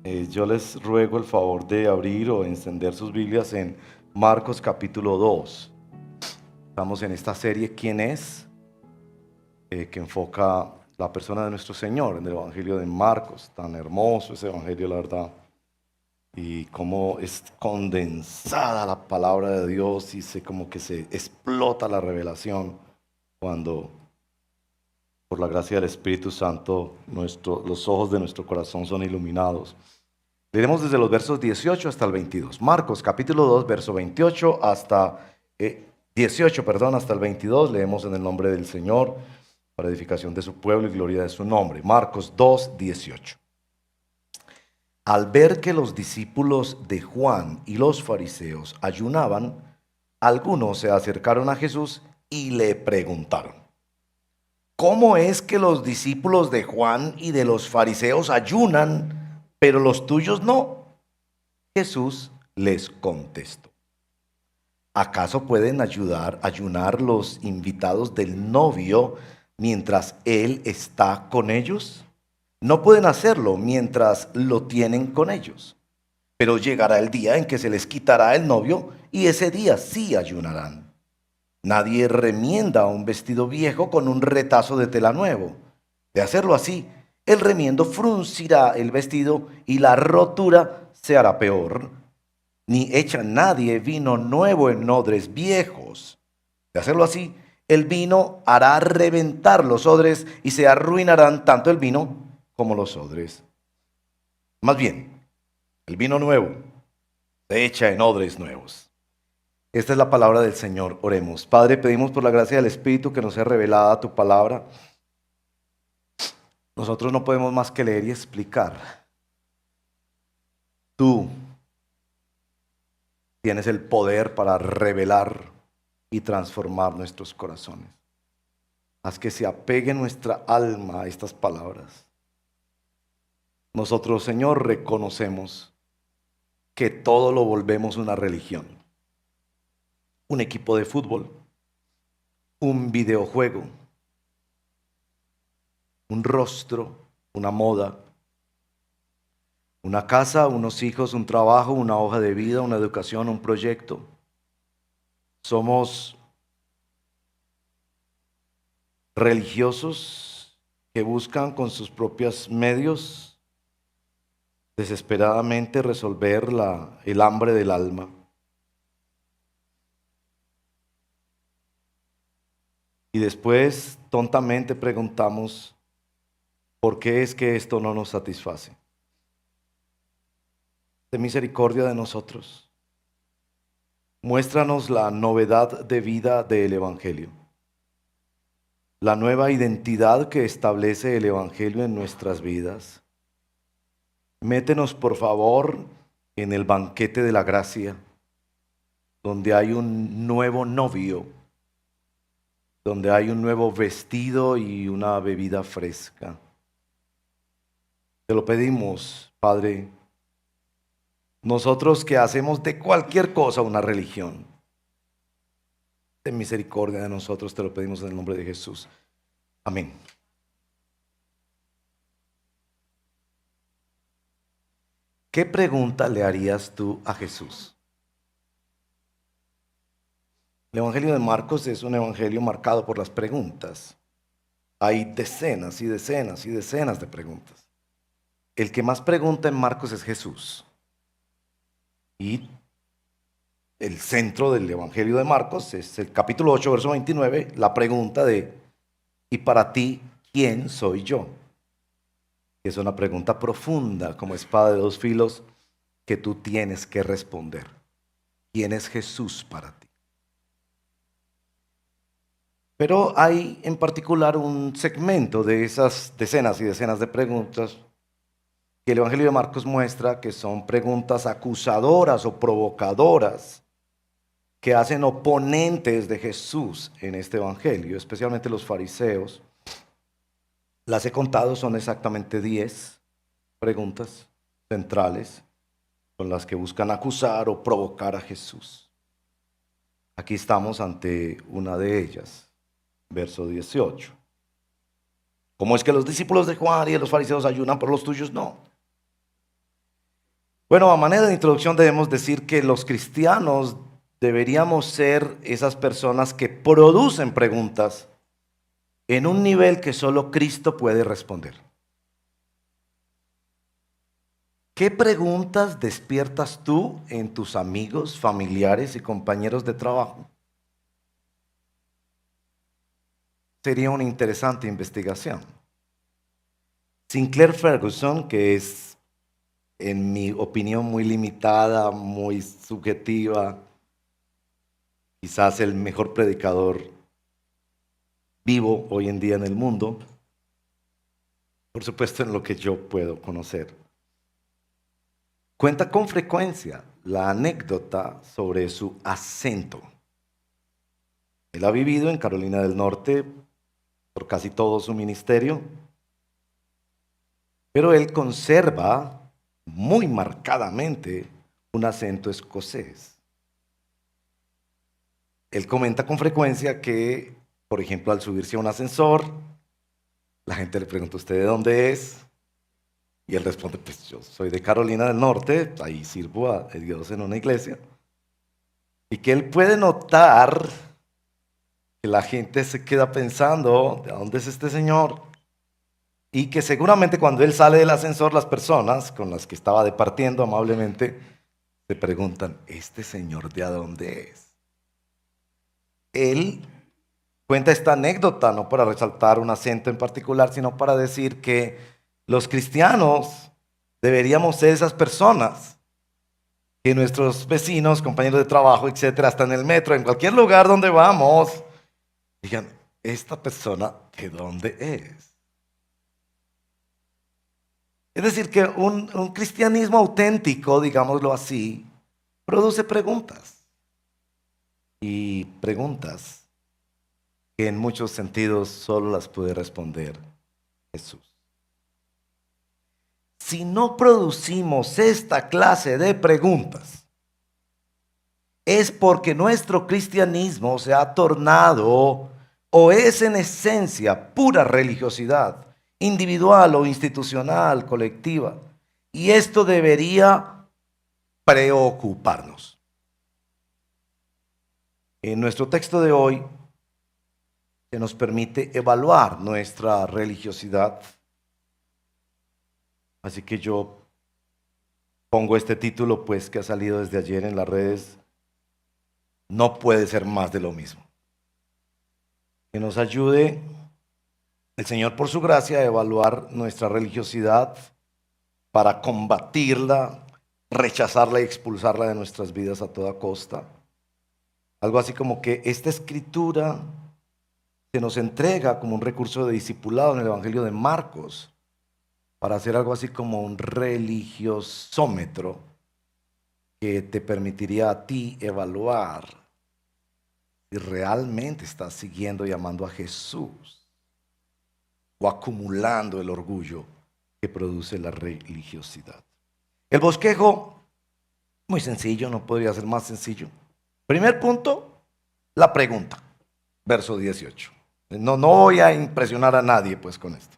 Yo les ruego el favor de abrir o encender sus Biblias en Marcos capítulo 2. Estamos en esta serie ¿Quién es? Que enfoca la persona de nuestro Señor en el Evangelio de Marcos. Tan hermoso ese Evangelio, la verdad. Y cómo es condensada la palabra de Dios y como que se explota la revelación cuando, por la gracia del Espíritu Santo, los ojos de nuestro corazón son iluminados. Leeremos desde los versos 18 hasta el 22. Marcos capítulo 2, verso 28 hasta 18, hasta el 22. Leemos en el nombre del Señor para edificación de su pueblo y gloria de su nombre. Marcos 2, 18. Al ver que los discípulos de Juan y los fariseos ayunaban, algunos se acercaron a Jesús y le preguntaron: ¿cómo es que los discípulos de Juan y de los fariseos ayunan, pero los tuyos no? Jesús les contestó: ¿acaso pueden ayunar los invitados del novio mientras él está con ellos? No pueden hacerlo mientras lo tienen con ellos. Pero llegará el día en que se les quitará el novio y ese día sí ayunarán. Nadie remienda un vestido viejo con un retazo de tela nuevo. De hacerlo así, el remiendo fruncirá el vestido y la rotura se hará peor. Ni echa nadie vino nuevo en odres viejos. De hacerlo así, el vino hará reventar los odres y se arruinarán tanto el vino como los odres. Más bien, el vino nuevo se echa en odres nuevos. Esta es la palabra del Señor. Oremos. Padre, pedimos por la gracia del Espíritu que nos sea revelada tu palabra. Nosotros no podemos más que leer y explicar. Tú tienes el poder para revelar y transformar nuestros corazones. Haz que se apegue nuestra alma a estas palabras. Nosotros, Señor, reconocemos que todo lo volvemos una religión. Un equipo de fútbol, un videojuego, un rostro, una moda, una casa, unos hijos, un trabajo, una hoja de vida, una educación, un proyecto. Somos religiosos que buscan con sus propios medios desesperadamente resolver el hambre del alma. Y después tontamente preguntamos: ¿por qué es que esto no nos satisface? Ten misericordia de nosotros. Muéstranos la novedad de vida del Evangelio, la nueva identidad que establece el Evangelio en nuestras vidas. Métenos, por favor, en el banquete de la gracia, donde hay un nuevo novio, donde hay un nuevo vestido y una bebida fresca. Te lo pedimos, Padre. Nosotros que hacemos de cualquier cosa una religión, ten misericordia de nosotros, te lo pedimos en el nombre de Jesús. Amén. ¿Qué pregunta le harías tú a Jesús? El Evangelio de Marcos es un evangelio marcado por las preguntas. Hay decenas y decenas y decenas de preguntas. El que más pregunta en Marcos es Jesús. Y el centro del Evangelio de Marcos es el capítulo 8, verso 29, la pregunta de: ¿y para ti quién soy yo? Es una pregunta profunda, como espada de dos filos, que tú tienes que responder. ¿Quién es Jesús para ti? Pero hay en particular un segmento de esas decenas y decenas de preguntas que el Evangelio de Marcos muestra que son preguntas acusadoras o provocadoras que hacen oponentes de Jesús en este Evangelio, especialmente los fariseos. Las he contado, son exactamente 10 preguntas centrales con las que buscan acusar o provocar a Jesús. Aquí estamos ante una de ellas, verso 18. ¿Cómo es que los discípulos de Juan y de los fariseos ayunan, pero los tuyos no? Bueno, a manera de introducción debemos decir que los cristianos deberíamos ser esas personas que producen preguntas en un nivel que solo Cristo puede responder. ¿Qué preguntas despiertas tú en tus amigos, familiares y compañeros de trabajo? Sería una interesante investigación. Sinclair Ferguson, que es, en mi opinión, muy limitada, muy subjetiva, quizás el mejor predicador vivo hoy en día en el mundo, por supuesto en lo que yo puedo conocer, cuenta con frecuencia la anécdota sobre su acento. Él ha vivido en Carolina del Norte por casi todo su ministerio, pero él conserva muy marcadamente un acento escocés. Él comenta con frecuencia que, por ejemplo, al subirse a un ascensor, la gente le pregunta: ¿usted de dónde es? Y él responde: pues yo soy de Carolina del Norte, ahí sirvo a Dios en una iglesia. Y que él puede notar que la gente se queda pensando: ¿de dónde es este señor? Y que seguramente cuando él sale del ascensor, las personas con las que estaba departiendo amablemente se preguntan: ¿este señor de dónde es? Él cuenta esta anécdota no para resaltar un acento en particular, sino para decir que los cristianos deberíamos ser esas personas que nuestros vecinos, compañeros de trabajo, etcétera, hasta en el metro, en cualquier lugar donde vamos, digan: ¿esta persona de dónde es? Es decir, que un cristianismo auténtico, digámoslo así, produce preguntas. Y preguntas que en muchos sentidos solo las puede responder Jesús. Si no producimos esta clase de preguntas, es porque nuestro cristianismo se ha tornado o es en esencia pura religiosidad, individual o institucional, colectiva. Y esto debería preocuparnos. En nuestro texto de hoy se nos permite evaluar nuestra religiosidad. Así que yo pongo este título, pues, que ha salido desde ayer en las redes: no puede ser más de lo mismo. Que nos ayude el Señor por su gracia a evaluar nuestra religiosidad para combatirla, rechazarla y expulsarla de nuestras vidas a toda costa. Algo así como que esta escritura se nos entrega como un recurso de discipulado en el Evangelio de Marcos, para hacer algo así como un religiosómetro que te permitiría a ti evaluar si realmente estás siguiendo y amando a Jesús o acumulando el orgullo que produce la religiosidad. El bosquejo, muy sencillo, no podría ser más sencillo. Primer punto, la pregunta, verso 18. No voy a impresionar a nadie pues con esto.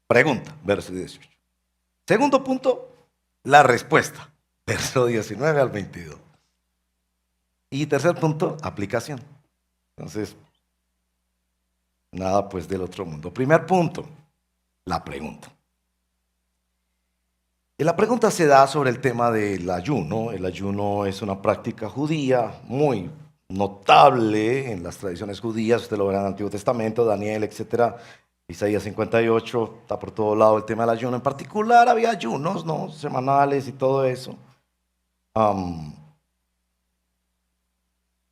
Pregunta, verso 18. Segundo punto, la respuesta, verso 19 al 22. Y tercer punto, aplicación. Entonces, nada pues del otro mundo. Primer punto, la pregunta. Y la pregunta se da sobre el tema del ayuno. El ayuno es una práctica judía muy notable en las tradiciones judías. Usted lo verá en el Antiguo Testamento, Daniel, etcétera. Isaías 58, está por todo lado el tema del ayuno. En particular había ayunos, ¿no?, semanales y todo eso.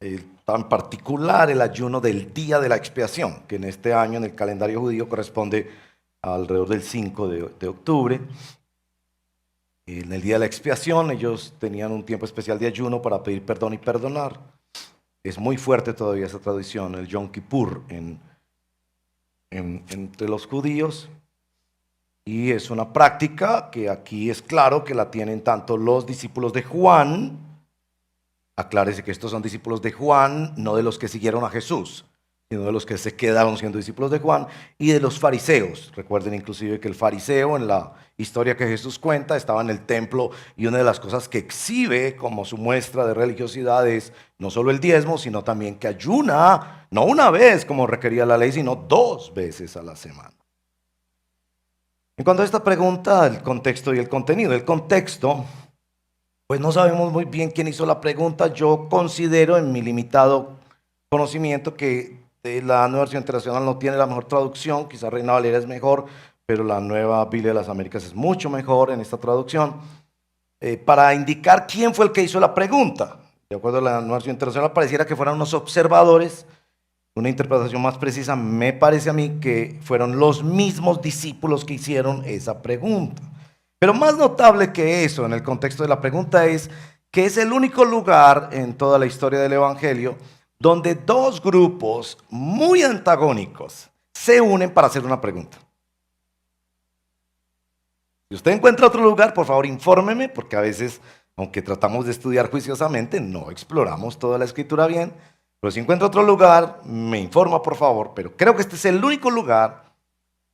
En particular el ayuno del día de la expiación, que en este año en el calendario judío corresponde alrededor del 5 de octubre. En el día de la expiación ellos tenían un tiempo especial de ayuno para pedir perdón y perdonar. Es muy fuerte todavía esa tradición, el Yom Kippur entre los judíos, y es una práctica que aquí es claro que la tienen tanto los discípulos de Juan. Aclárese que estos son discípulos de Juan, no de los que siguieron a Jesús. sino de los que se quedaron siendo discípulos de Juan, y de los fariseos. Recuerden inclusive que el fariseo, en la historia que Jesús cuenta, estaba en el templo, y una de las cosas que exhibe como su muestra de religiosidad es no solo el diezmo, sino también que ayuna, no una vez como requería la ley, sino 2 veces a la semana. En cuanto a esta pregunta, el contexto y el contenido. El contexto, pues no sabemos muy bien quién hizo la pregunta. Yo considero en mi limitado conocimiento que la Nueva Versión Internacional no tiene la mejor traducción, quizás Reina Valera es mejor, pero la Nueva Biblia de las Américas es mucho mejor en esta traducción, para indicar quién fue el que hizo la pregunta. De acuerdo a la Nueva Versión Internacional, pareciera que fueran unos observadores. Una interpretación más precisa me parece a mí que fueron los mismos discípulos que hicieron esa pregunta. Pero más notable que eso en el contexto de la pregunta es que es el único lugar en toda la historia del Evangelio donde 2 grupos muy antagónicos se unen para hacer una pregunta. Si usted encuentra otro lugar, por favor infórmeme, porque a veces, aunque tratamos de estudiar juiciosamente, no exploramos toda la escritura bien. Pero si encuentra otro lugar, me informa por favor, pero creo que este es el único lugar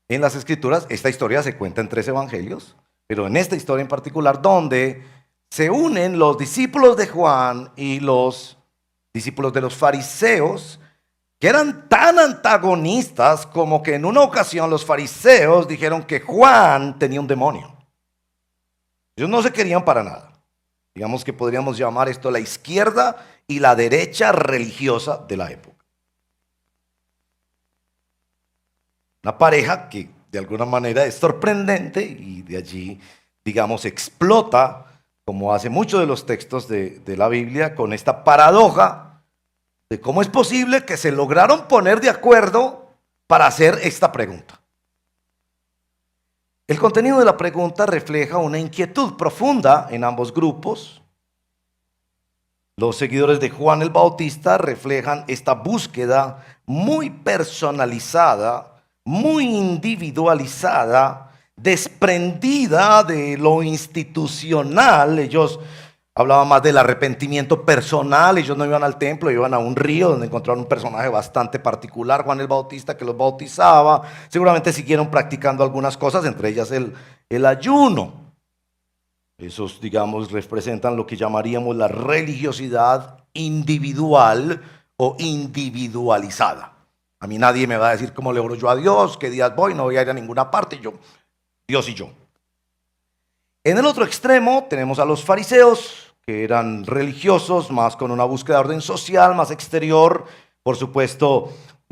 en las escrituras. Esta historia se cuenta en 3 evangelios, pero en esta historia en particular, donde se unen los discípulos de Juan y los discípulos de los fariseos, que eran tan antagonistas como que en una ocasión los fariseos dijeron que Juan tenía un demonio. Ellos no se querían para nada. Digamos que podríamos llamar esto la izquierda y la derecha religiosa de la época. Una pareja que de alguna manera es sorprendente y de allí, digamos, explota, como hace muchos de los textos de la Biblia, con esta paradoja de cómo es posible que se lograron poner de acuerdo para hacer esta pregunta. El contenido de la pregunta refleja una inquietud profunda en ambos grupos. Los seguidores de Juan el Bautista reflejan esta búsqueda muy personalizada, muy individualizada, desprendida de lo institucional. Ellos hablaban más del arrepentimiento personal. Ellos no iban al templo, iban a un río donde encontraron un personaje bastante particular, Juan el Bautista, que los bautizaba. Seguramente siguieron practicando algunas cosas, entre ellas el ayuno. Esos, digamos, representan lo que llamaríamos la religiosidad individual o individualizada. A mí nadie me va a decir cómo le oro yo a Dios, qué días voy, no voy a ir a ninguna parte, Dios y yo. En el otro extremo tenemos a los fariseos, que eran religiosos, más con una búsqueda de orden social, más exterior, por supuesto,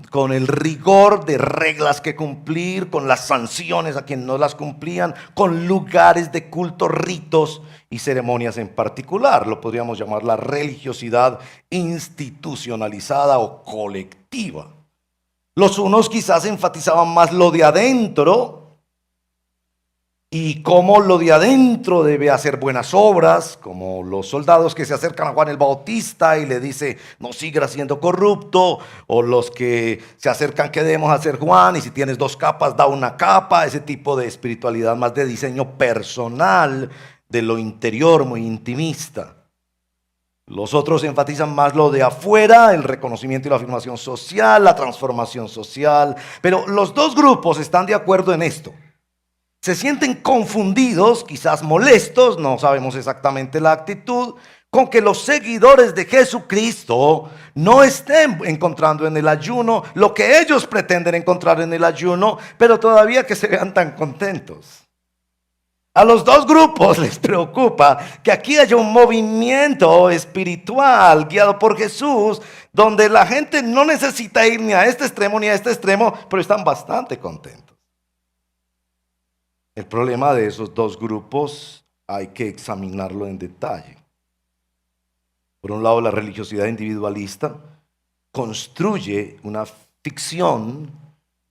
con el rigor de reglas que cumplir, con las sanciones a quienes no las cumplían, con lugares de culto, ritos y ceremonias en particular. Lo podríamos llamar la religiosidad institucionalizada o colectiva. Los unos quizás enfatizaban más lo de adentro y cómo lo de adentro debe hacer buenas obras, como los soldados que se acercan a Juan el Bautista y le dice no sigas siendo corrupto, o los que se acercan qué debemos hacer Juan, y si tienes 2 capas da una capa. Ese tipo de espiritualidad más de diseño personal, de lo interior, muy intimista. Los otros enfatizan más lo de afuera, el reconocimiento y la afirmación social, la transformación social. Pero los 2 grupos están de acuerdo en esto. Se sienten confundidos, quizás molestos, no sabemos exactamente la actitud, con que los seguidores de Jesucristo no estén encontrando en el ayuno lo que ellos pretenden encontrar en el ayuno, pero todavía que se vean tan contentos. A los 2 grupos les preocupa que aquí haya un movimiento espiritual guiado por Jesús, donde la gente no necesita ir ni a este extremo ni a este extremo, pero están bastante contentos. El problema de esos 2 grupos hay que examinarlo en detalle. Por un lado, la religiosidad individualista construye una ficción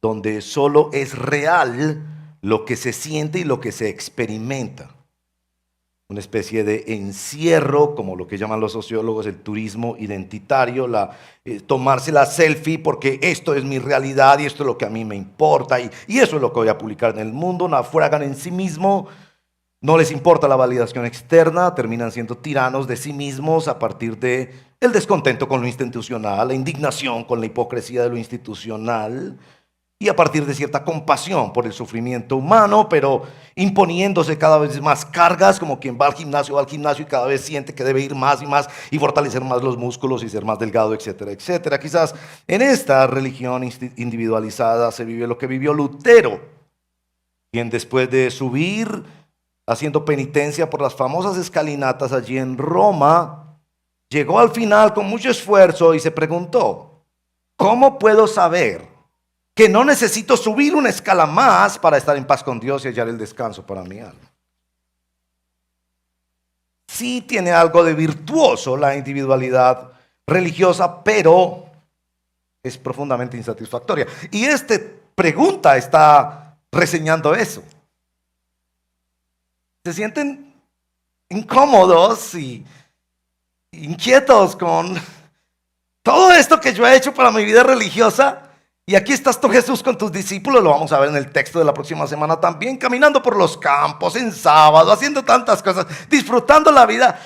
donde solo es real lo que se siente y lo que se experimenta. Una especie de encierro, como lo que llaman los sociólogos el turismo identitario, tomarse la selfie porque esto es mi realidad y esto es lo que a mí me importa y eso es lo que voy a publicar en el mundo, naufragan en sí mismo No les importa la validación externa, terminan siendo tiranos de sí mismos a partir de el descontento con lo institucional, la indignación con la hipocresía de lo institucional y a partir de cierta compasión por el sufrimiento humano, pero imponiéndose cada vez más cargas, como quien va al gimnasio y cada vez siente que debe ir más y más y fortalecer más los músculos y ser más delgado, etcétera, etcétera. Quizás en esta religión individualizada se vive lo que vivió Lutero, quien después de subir haciendo penitencia por las famosas escalinatas allí en Roma, llegó al final con mucho esfuerzo y se preguntó, ¿cómo puedo saber que no necesito subir una escala más para estar en paz con Dios y hallar el descanso para mi alma? Sí tiene algo de virtuoso la individualidad religiosa, pero es profundamente insatisfactoria. Y esta pregunta está reseñando eso. Se sienten incómodos y inquietos con todo esto que yo he hecho para mi vida religiosa. Y aquí estás tú, Jesús, con tus discípulos, lo vamos a ver en el texto de la próxima semana también, caminando por los campos en sábado, haciendo tantas cosas, disfrutando la vida.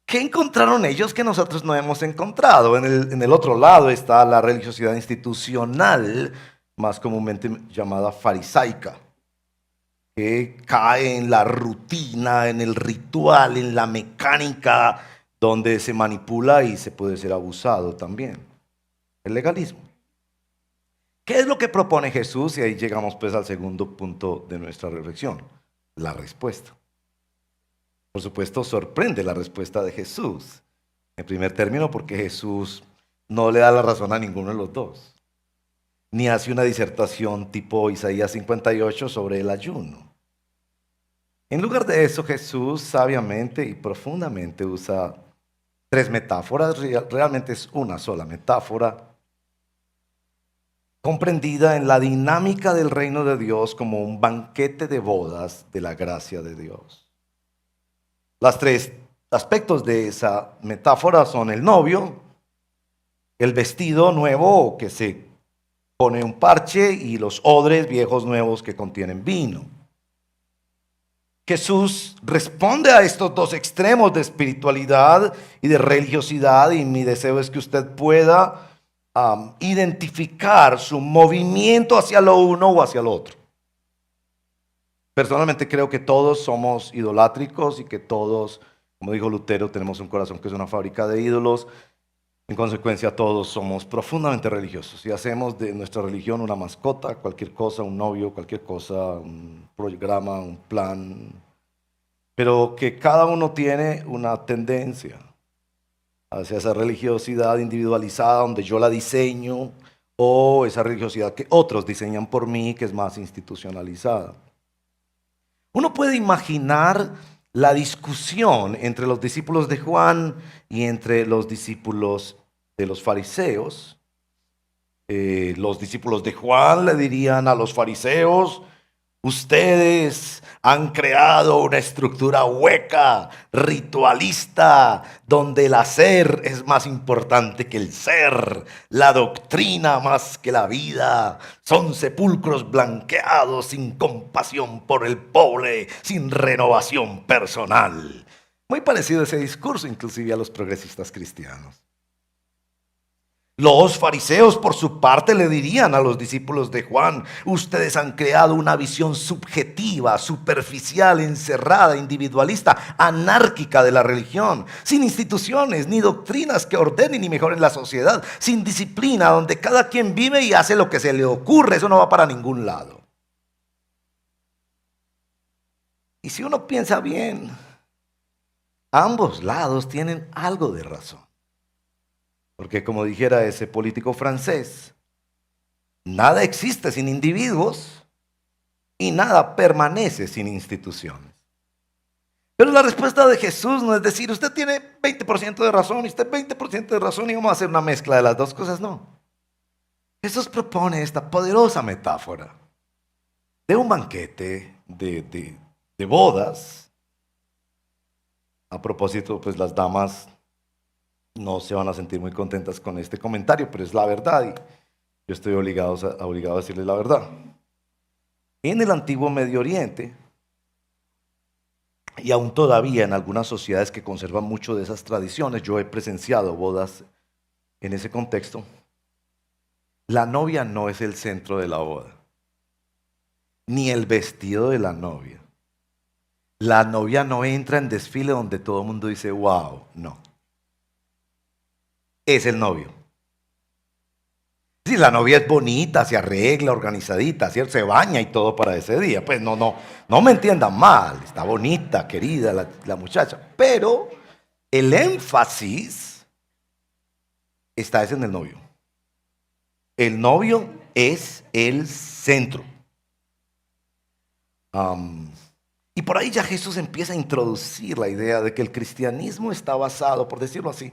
¿Qué encontraron ellos que nosotros no hemos encontrado? En el otro lado está la religiosidad institucional, más comúnmente llamada farisaica, que cae en la rutina, en el ritual, en la mecánica, donde se manipula y se puede ser abusado también. El legalismo. ¿Qué es lo que propone Jesús? Y ahí llegamos pues al segundo punto de nuestra reflexión, la respuesta. Por supuesto, sorprende la respuesta de Jesús. En primer término, porque Jesús no le da la razón a ninguno de los dos, ni hace una disertación tipo Isaías 58 sobre el ayuno. En lugar de eso, Jesús sabiamente y profundamente usa tres metáforas, realmente es una sola metáfora, comprendida en la dinámica del reino de Dios como un banquete de bodas de la gracia de Dios. Los tres aspectos de esa metáfora son el novio, el vestido nuevo que se pone un parche y los odres viejos nuevos que contienen vino. Jesús responde a estos dos extremos de espiritualidad y de religiosidad, y mi deseo es que usted pueda identificar su movimiento hacia lo uno o hacia lo otro. Personalmente creo que todos somos idolátricos y que todos, como dijo Lutero, tenemos un corazón que es una fábrica de ídolos. En consecuencia, todos somos profundamente religiosos y hacemos de nuestra religión una mascota, cualquier cosa, un novio, cualquier cosa, un programa, un plan. Pero que cada uno tiene una tendencia hacia esa religiosidad individualizada donde yo la diseño, o esa religiosidad que otros diseñan por mí, que es más institucionalizada. Uno puede imaginar la discusión entre los discípulos de Juan y entre los discípulos de los fariseos. Los discípulos de Juan le dirían a los fariseos: ustedes han creado una estructura hueca, ritualista, donde el hacer es más importante que el ser, la doctrina más que la vida. Son sepulcros blanqueados sin compasión por el pobre, sin renovación personal. Muy parecido ese discurso inclusive a los progresistas cristianos. Los fariseos, por su parte, le dirían a los discípulos de Juan: ustedes han creado una visión subjetiva, superficial, encerrada, individualista, anárquica de la religión, sin instituciones ni doctrinas que ordenen y mejoren la sociedad, sin disciplina, donde cada quien vive y hace lo que se le ocurre. Eso no va para ningún lado. Y si uno piensa bien, ambos lados tienen algo de razón. Porque como dijera ese político francés, nada existe sin individuos y nada permanece sin instituciones. Pero la respuesta de Jesús no es decir: usted tiene 20% de razón y usted 20% de razón y vamos a hacer una mezcla de las dos cosas. No. Jesús propone esta poderosa metáfora de un banquete de bodas. A propósito, pues las damas no se van a sentir muy contentas con este comentario, pero es la verdad y yo estoy obligado a decirles la verdad. En el antiguo Medio Oriente, Y aún todavía en algunas sociedades que conservan mucho de esas tradiciones, yo he presenciado bodas en ese contexto, la novia no es el centro de la boda, ni el vestido de la novia. La novia no entra en desfile donde todo el mundo dice, wow, no. Es el novio. Si la novia es bonita, se arregla, organizadita, ¿cierto? Se baña y todo para ese día. Pues no me entiendan mal, está bonita, querida la muchacha. Pero el énfasis está en el novio. El novio es el centro. Y por ahí ya Jesús empieza a introducir la idea de que el cristianismo está basado, por decirlo así,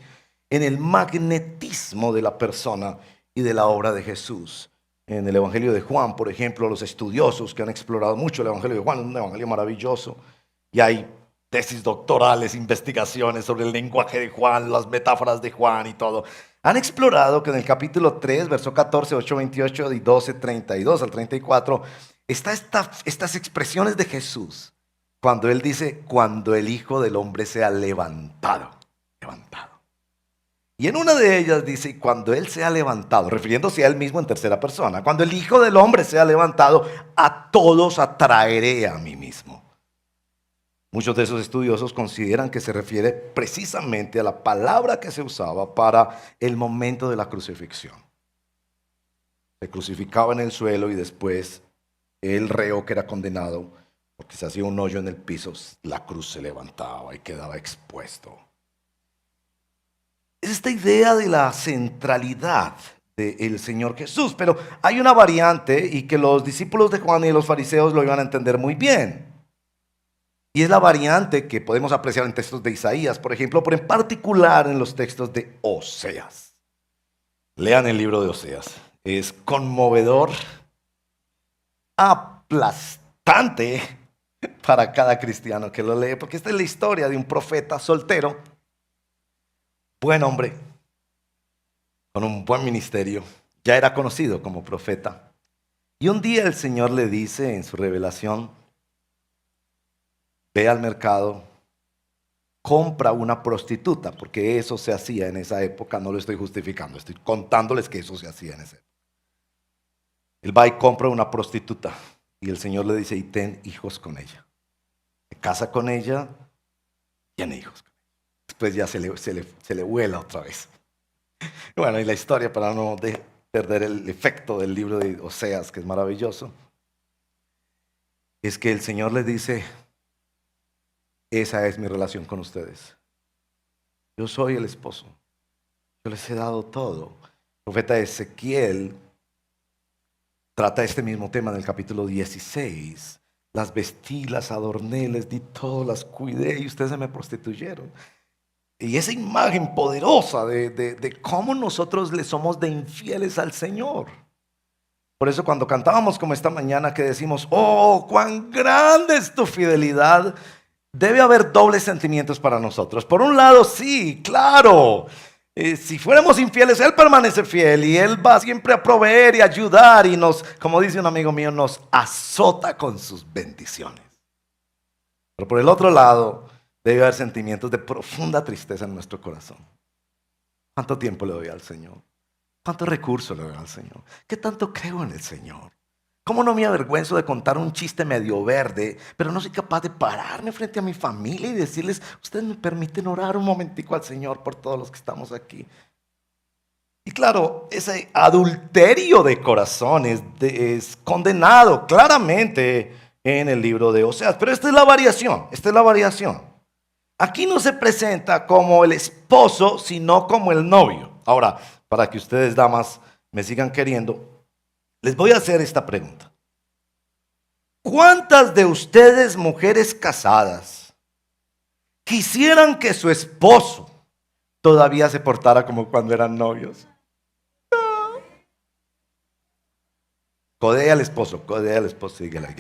en el magnetismo de la persona y de la obra de Jesús. En el Evangelio de Juan, por ejemplo, los estudiosos que han explorado mucho el Evangelio de Juan, es un evangelio maravilloso, y hay tesis doctorales, investigaciones sobre el lenguaje de Juan, las metáforas de Juan y todo. Han explorado que en el capítulo 3, verso 14, 8, 28 y 12, 32 al 34, estas expresiones de Jesús, cuando Él dice, cuando el Hijo del Hombre sea levantado. Y en una de ellas dice, cuando Él sea levantado, refiriéndose a Él mismo en tercera persona, cuando el Hijo del Hombre sea levantado, a todos atraeré a mí mismo. Muchos de esos estudiosos consideran que se refiere precisamente a la palabra que se usaba para el momento de la crucifixión. Se crucificaba en el suelo y después el reo que era condenado, porque se hacía un hoyo en el piso, la cruz se levantaba y quedaba expuesto. Es esta idea de la centralidad del Señor Jesús, pero hay una variante y que los discípulos de Juan y los fariseos lo iban a entender muy bien. Y es la variante que podemos apreciar en textos de Isaías, por ejemplo, pero en particular en los textos de Oseas. Lean el libro de Oseas. Es conmovedor, aplastante para cada cristiano que lo lee, porque esta es la historia de un profeta soltero, buen hombre, con un buen ministerio, ya era conocido como profeta. Y un día el Señor le dice en su revelación, ve al mercado, compra una prostituta, porque eso se hacía en esa época, no lo estoy justificando, estoy contándoles que eso se hacía en esa época. Él va y compra una prostituta y el Señor le dice, y ten hijos con ella. Se casa con ella, tiene hijos con ella. Después ya se le vuela otra vez. Bueno, y la historia, para no perder el efecto del libro de Oseas, que es maravilloso, es que el Señor le dice, esa es mi relación con ustedes. Yo soy el esposo. Yo les he dado todo. El profeta Ezequiel trata este mismo tema en el capítulo 16. Las vestí, las adorné, les di todo, las cuidé y ustedes se me prostituyeron. Y esa imagen poderosa de cómo nosotros le somos de infieles al Señor. Por eso cuando cantábamos como esta mañana que decimos, oh, cuán grande es tu fidelidad, debe haber dobles sentimientos para nosotros. Por un lado, sí, claro, si fuéramos infieles, Él permanece fiel y Él va siempre a proveer y ayudar y nos, como dice un amigo mío, nos azota con sus bendiciones. Pero por el otro lado, debe haber sentimientos de profunda tristeza en nuestro corazón. ¿Cuánto tiempo le doy al Señor? ¿Cuántos recursos le doy al Señor? ¿Qué tanto creo en el Señor? ¿Cómo no me avergüenzo de contar un chiste medio verde, pero no soy capaz de pararme frente a mi familia y decirles, ustedes me permiten orar un momentico al Señor por todos los que estamos aquí? Y claro, ese adulterio de corazón es condenado claramente en el libro de Oseas. Pero esta es la variación, Aquí no se presenta como el esposo, sino como el novio. Ahora, para que ustedes, damas, me sigan queriendo, les voy a hacer esta pregunta. ¿Cuántas de ustedes, mujeres casadas, quisieran que su esposo todavía se portara como cuando eran novios? Codea al esposo, dígale,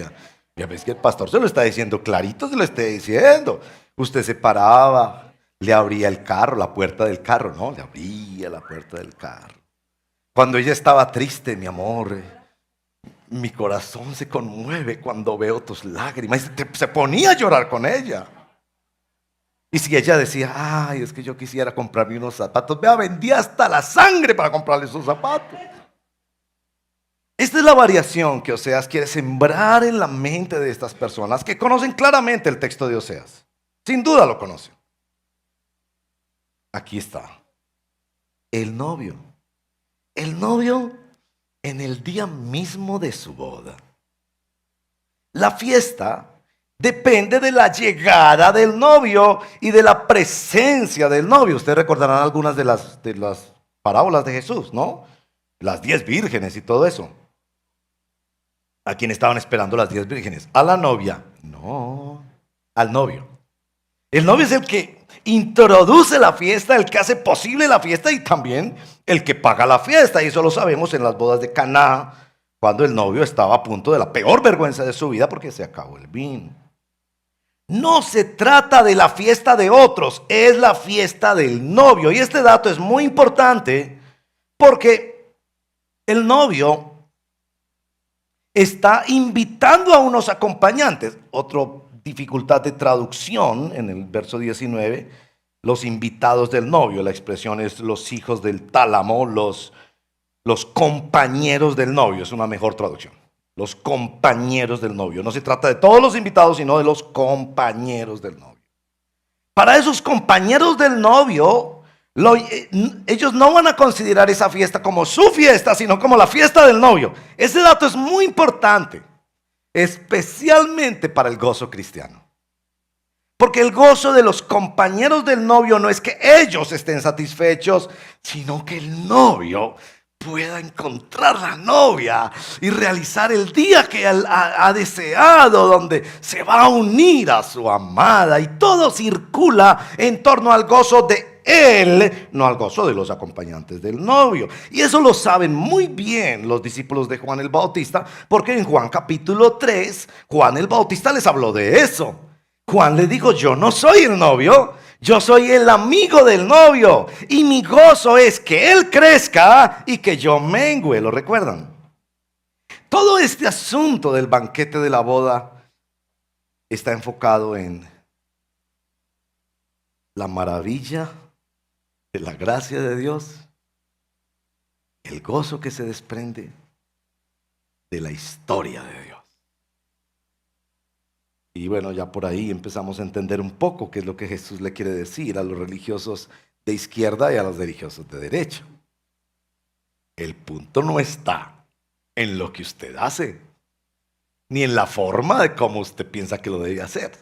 ya ves que el pastor se lo está diciendo clarito, se lo está diciendo. Usted se paraba, le abría el carro, la puerta del carro, no, le abría la puerta del carro. Cuando ella estaba triste, mi amor, mi corazón se conmueve cuando veo tus lágrimas. Se ponía a llorar con ella. Y si ella decía, ay, es que yo quisiera comprarme unos zapatos, vea, vendía hasta la sangre para comprarle esos zapatos. Esta es la variación que Oseas quiere sembrar en la mente de estas personas que conocen claramente el texto de Oseas. Sin duda lo conocen. Aquí está. El novio. El novio en el día mismo de su boda. La fiesta depende de la llegada del novio y de la presencia del novio. Ustedes recordarán algunas de las parábolas de Jesús, ¿no? Las 10 vírgenes y todo eso. ¿A quién estaban esperando las 10 vírgenes? ¿A la novia? No, al novio. El novio es el que introduce la fiesta, el que hace posible la fiesta y también el que paga la fiesta. Y eso lo sabemos en las bodas de Caná, cuando el novio estaba a punto de la peor vergüenza de su vida porque se acabó el vino. No se trata de la fiesta de otros, es la fiesta del novio. Y este dato es muy importante porque el novio está invitando a unos acompañantes. Otra dificultad de traducción en el verso 19, los invitados del novio. La expresión es los hijos del tálamo, los compañeros del novio. Es una mejor traducción. Los compañeros del novio. No se trata de todos los invitados, sino de los compañeros del novio. Para esos compañeros del novio, ellos no van a considerar esa fiesta como su fiesta, sino como la fiesta del novio. Ese dato es muy importante, especialmente para el gozo cristiano. Porque el gozo de los compañeros del novio no es que ellos estén satisfechos, sino que el novio pueda encontrar la novia y realizar el día que él ha deseado, donde se va a unir a su amada, y todo circula en torno al gozo de él, no al gozo de los acompañantes del novio. Y eso lo saben muy bien los discípulos de Juan el Bautista, porque en Juan capítulo 3, Juan el Bautista les habló de eso. Juan le dijo, yo no soy el novio, yo soy el amigo del novio, y mi gozo es que él crezca y que yo mengüe. ¿Lo recuerdan? Todo este asunto del banquete de la boda está enfocado en la maravilla de la gracia de Dios, el gozo que se desprende de la historia de Dios. Y bueno, ya por ahí empezamos a entender un poco qué es lo que Jesús le quiere decir a los religiosos de izquierda y a los religiosos de derecha. El punto no está en lo que usted hace, ni en la forma de cómo usted piensa que lo debe hacer,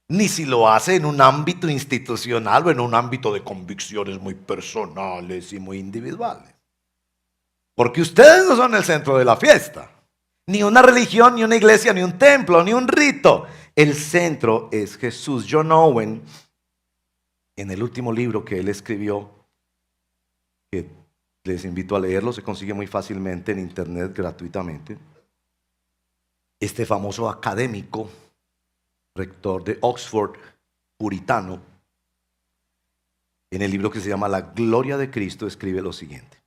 ni si lo hace en un ámbito institucional o en un ámbito de convicciones muy personales y muy individuales. Porque ustedes no son el centro de la fiesta, ni una religión, ni una iglesia, ni un templo, ni un rito. El centro es Jesús. John Owen, en el último libro que él escribió, que les invito a leerlo, se consigue muy fácilmente en internet gratuitamente. Este famoso académico, rector de Oxford, puritano, en el libro que se llama La Gloria de Cristo, escribe lo siguiente: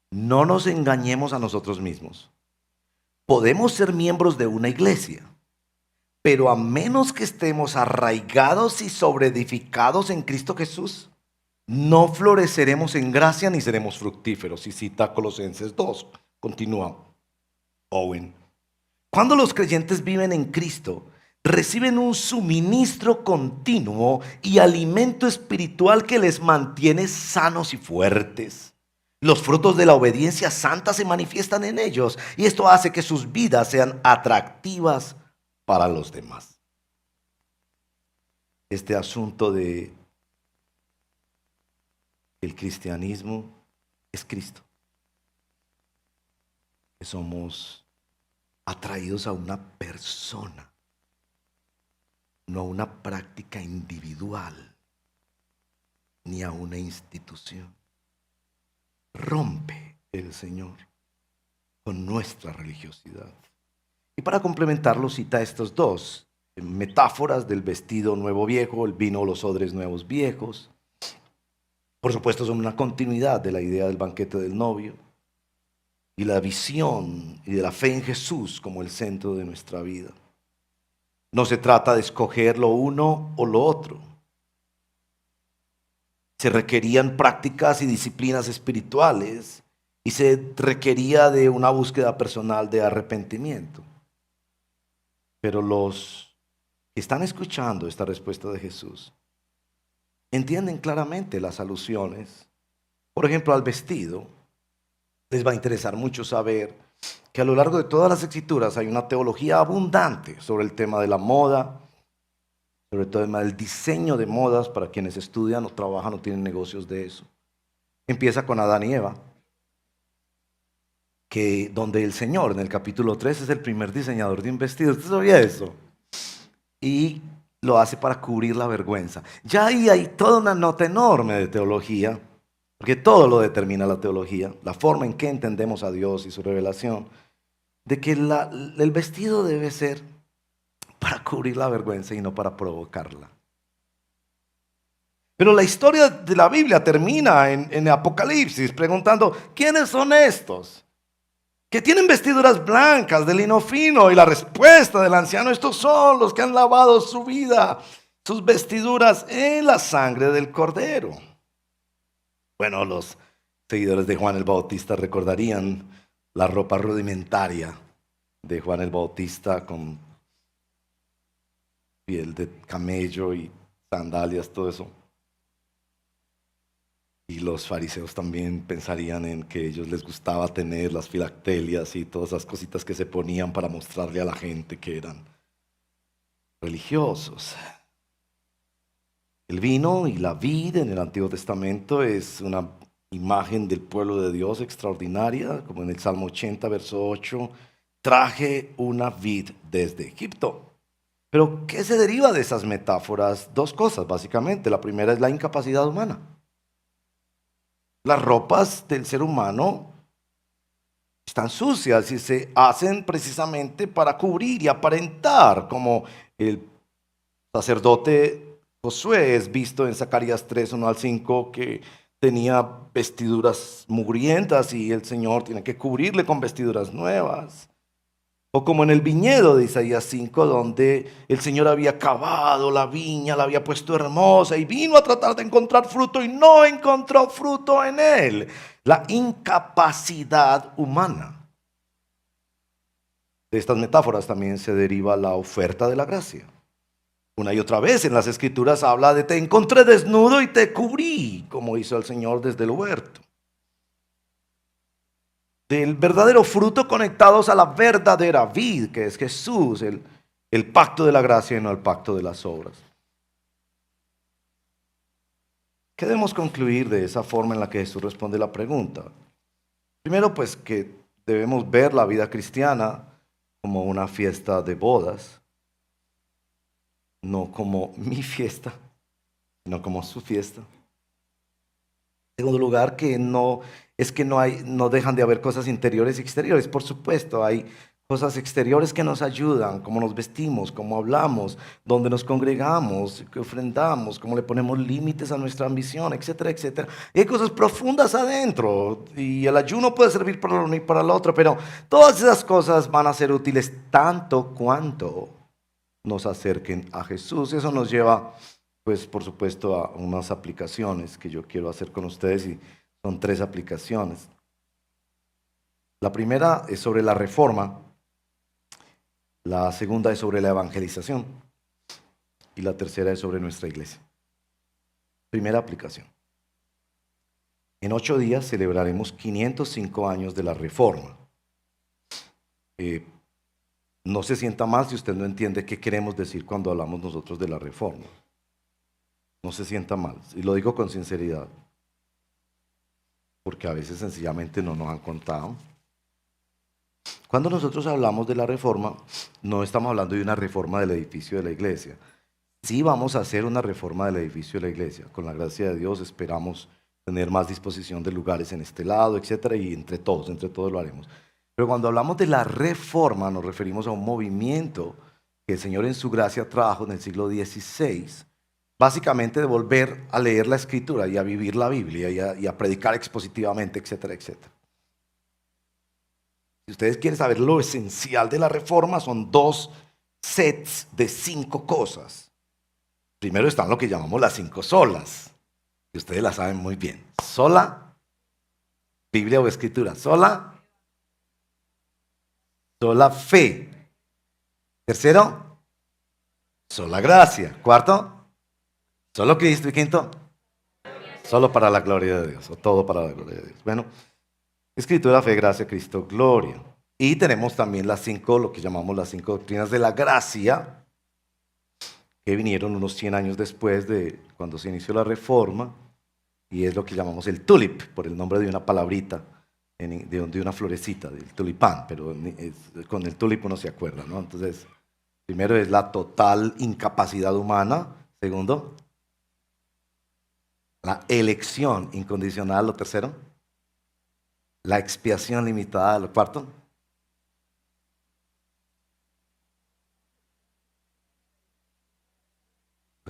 no nos engañemos a nosotros mismos. Podemos ser miembros de una iglesia, pero a menos que estemos arraigados y sobreedificados en Cristo Jesús, no floreceremos en gracia ni seremos fructíferos. Y cita Colosenses 2. Continúa Owen. Cuando los creyentes viven en Cristo, reciben un suministro continuo y alimento espiritual que les mantiene sanos y fuertes. Los frutos de la obediencia santa se manifiestan en ellos, y esto hace que sus vidas sean atractivas para los demás. Este asunto de el cristianismo es Cristo. Que somos atraídos a una persona, no a una práctica individual, ni a una institución. Rompe el Señor con nuestra religiosidad. Y para complementarlo cita estos dos metáforas del vestido nuevo viejo, el vino o los odres nuevos viejos. Por supuesto son una continuidad de la idea del banquete del novio y la visión y de la fe en Jesús como el centro de nuestra vida. No se trata de escoger lo uno o lo otro. Se requerían prácticas y disciplinas espirituales y se requería de una búsqueda personal de arrepentimiento. Pero los que están escuchando esta respuesta de Jesús entienden claramente las alusiones. Por ejemplo, al vestido. Les va a interesar mucho saber que a lo largo de todas las escrituras hay una teología abundante sobre el tema de la moda, sobre todo el tema del diseño de modas para quienes estudian o trabajan o tienen negocios de eso. Empieza con Adán y Eva, que donde el Señor en el capítulo 3 es el primer diseñador de un vestido. ¿Usted sabía eso? Y lo hace para cubrir la vergüenza. Ya ahí hay toda una nota enorme de teología, porque todo lo determina la teología, la forma en que entendemos a Dios y su revelación, de que el vestido debe ser para cubrir la vergüenza y no para provocarla. Pero la historia de la Biblia termina en Apocalipsis preguntando, ¿quiénes son estos? Que tienen vestiduras blancas de lino fino, y la respuesta del anciano: estos son los que han lavado su vida, sus vestiduras en la sangre del Cordero. Bueno, los seguidores de Juan el Bautista recordarían la ropa rudimentaria de Juan el Bautista con piel de camello y sandalias, todo eso. Y los fariseos también pensarían en que a ellos les gustaba tener las filactelias y todas esas cositas que se ponían para mostrarle a la gente que eran religiosos. El vino y la vid en el Antiguo Testamento es una imagen del pueblo de Dios extraordinaria, como en el Salmo 80, verso 8, traje una vid desde Egipto. Pero ¿qué se deriva de esas metáforas? Dos cosas, básicamente. La primera es la incapacidad humana. Las ropas del ser humano están sucias y se hacen precisamente para cubrir y aparentar, como el sacerdote Josué es visto en Zacarías 3, 1 al 5, que tenía vestiduras mugrientas y el Señor tiene que cubrirle con vestiduras nuevas. O como en el viñedo de Isaías 5, donde el Señor había cavado la viña, la había puesto hermosa y vino a tratar de encontrar fruto y no encontró fruto en él. La incapacidad humana. De estas metáforas también se deriva la oferta de la gracia. Una y otra vez en las Escrituras habla de te encontré desnudo y te cubrí, como hizo el Señor desde el huerto. Del verdadero fruto conectados a la verdadera vid, que es Jesús, el pacto de la gracia y no el pacto de las obras. ¿Qué debemos concluir de esa forma en la que Jesús responde la pregunta? Primero, pues que debemos ver la vida cristiana como una fiesta de bodas, no como mi fiesta, sino como su fiesta. En segundo lugar, que no dejan de haber cosas interiores y exteriores. Por supuesto, hay cosas exteriores que nos ayudan, cómo nos vestimos, cómo hablamos, dónde nos congregamos, qué ofrendamos, cómo le ponemos límites a nuestra ambición, etcétera, etcétera. Y hay cosas profundas adentro, y el ayuno puede servir para uno y para el otro, pero todas esas cosas van a ser útiles tanto cuanto nos acerquen a Jesús. Eso nos lleva, pues por supuesto, a unas aplicaciones que yo quiero hacer con ustedes, y son 3 aplicaciones. La primera es sobre la reforma, la segunda es sobre la evangelización y la tercera es sobre nuestra iglesia. Primera aplicación. En 8 días celebraremos 505 años de la reforma. No se sienta mal si usted no entiende qué queremos decir cuando hablamos nosotros de la reforma. No se sienta mal, y lo digo con sinceridad, porque a veces sencillamente no nos han contado. Cuando nosotros hablamos de la reforma, no estamos hablando de una reforma del edificio de la iglesia. Sí vamos a hacer una reforma del edificio de la iglesia. Con la gracia de Dios esperamos tener más disposición de lugares en este lado, etcétera, y entre todos lo haremos. Pero cuando hablamos de la reforma, nos referimos a un movimiento que el Señor en su gracia trajo en el siglo XVI, básicamente de volver a leer la Escritura y a vivir la Biblia y a predicar expositivamente, etcétera, etcétera. Si ustedes quieren saber lo esencial de la reforma, son 2 sets de 5 cosas. Primero están lo que llamamos las 5 solas, y ustedes la saben muy bien. Sola, Biblia o Escritura. Sola fe. Tercero, sola gracia. Cuarto, solo Cristo. Y quinto, solo para la gloria de Dios, o todo para la gloria de Dios. Bueno, Escritura, fe, gracia, Cristo, gloria. Y tenemos también las 5, lo que llamamos las 5 doctrinas de la gracia, que vinieron unos 100 años después de cuando se inició la Reforma, y es lo que llamamos el tulip, por el nombre de una palabrita, de una florecita, del tulipán, pero con el tulip uno se acuerda, ¿no? Entonces, primero es la total incapacidad humana. Segundo, la elección incondicional. Lo tercero, la expiación limitada. Lo cuarto,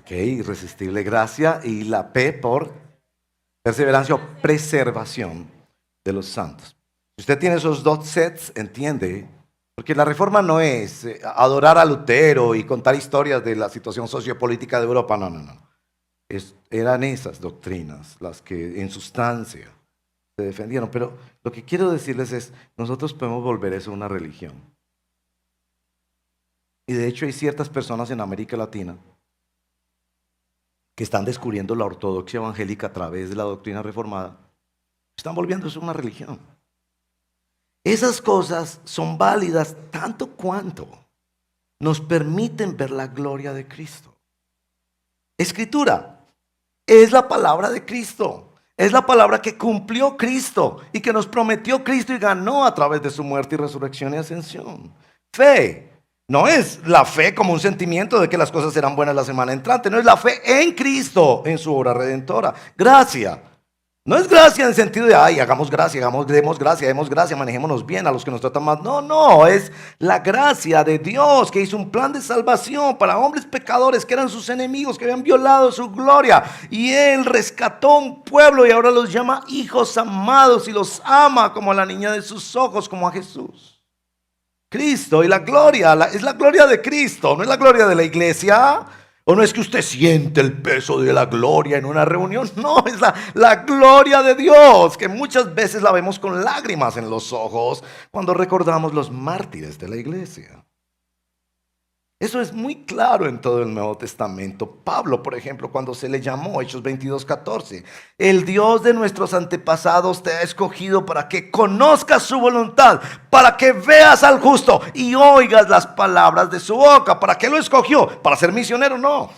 irresistible gracia. Y la P por perseverancia o preservación de los santos. Si usted tiene esos 2 sets, entiende, porque la Reforma no es adorar a Lutero y contar historias de la situación sociopolítica de Europa, no. Eran esas doctrinas las que en sustancia se defendieron. Pero lo que quiero decirles es, nosotros podemos volver eso una religión. Y de hecho hay ciertas personas en América Latina que están descubriendo la ortodoxia evangélica a través de la doctrina reformada. Están volviendo eso una religión. Esas cosas son válidas tanto cuanto nos permiten ver la gloria de Cristo. Escritura es la palabra de Cristo. Es la palabra que cumplió Cristo y que nos prometió Cristo y ganó a través de su muerte y resurrección y ascensión. Fe no es la fe como un sentimiento de que las cosas serán buenas la semana entrante. No es la fe en Cristo, en su obra redentora. Gracia. No es gracia en el sentido de, ay, hagamos gracia, demos gracia, manejémonos bien a los que nos tratan mal. No, es la gracia de Dios que hizo un plan de salvación para hombres pecadores que eran sus enemigos, que habían violado su gloria. Y Él rescató un pueblo y ahora los llama hijos amados y los ama como a la niña de sus ojos, como a Jesús. Cristo y la gloria, es la gloria de Cristo, no es la gloria de la iglesia. O no es que usted siente el peso de la gloria en una reunión. No, es la gloria de Dios, que muchas veces la vemos con lágrimas en los ojos cuando recordamos los mártires de la iglesia. Eso es muy claro en todo el Nuevo Testamento. Pablo, por ejemplo, cuando se le llamó, Hechos 22:14, el Dios de nuestros antepasados te ha escogido para que conozcas su voluntad, para que veas al justo y oigas las palabras de su boca. ¿Para qué lo escogió? ¿Para ser misionero? No.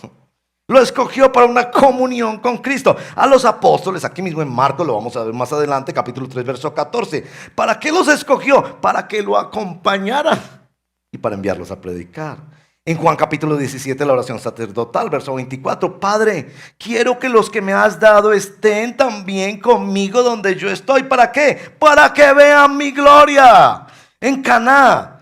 Lo escogió para una comunión con Cristo. A los apóstoles, aquí mismo en Marcos, lo vamos a ver más adelante, capítulo 3, verso 14. ¿Para qué los escogió? Para que lo acompañaran y para enviarlos a predicar. En Juan capítulo 17, la oración sacerdotal, verso 24. Padre, quiero que los que me has dado estén también conmigo donde yo estoy. ¿Para qué? Para que vean mi gloria. En Caná,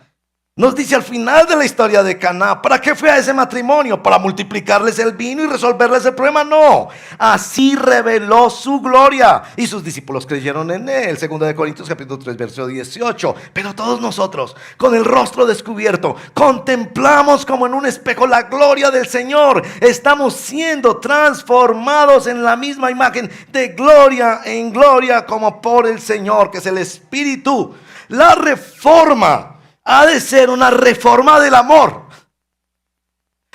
nos dice al final de la historia de Caná, ¿para qué fue a ese matrimonio? ¿Para multiplicarles el vino y resolverles el problema? No, así reveló su gloria y sus discípulos creyeron en él. 2 Corintios capítulo 3 verso 18. Pero todos nosotros, con el rostro descubierto, contemplamos como en un espejo la gloria del Señor. Estamos siendo transformados en la misma imagen, de gloria en gloria, como por el Señor, que es el Espíritu. La reforma ha de ser una reforma del amor,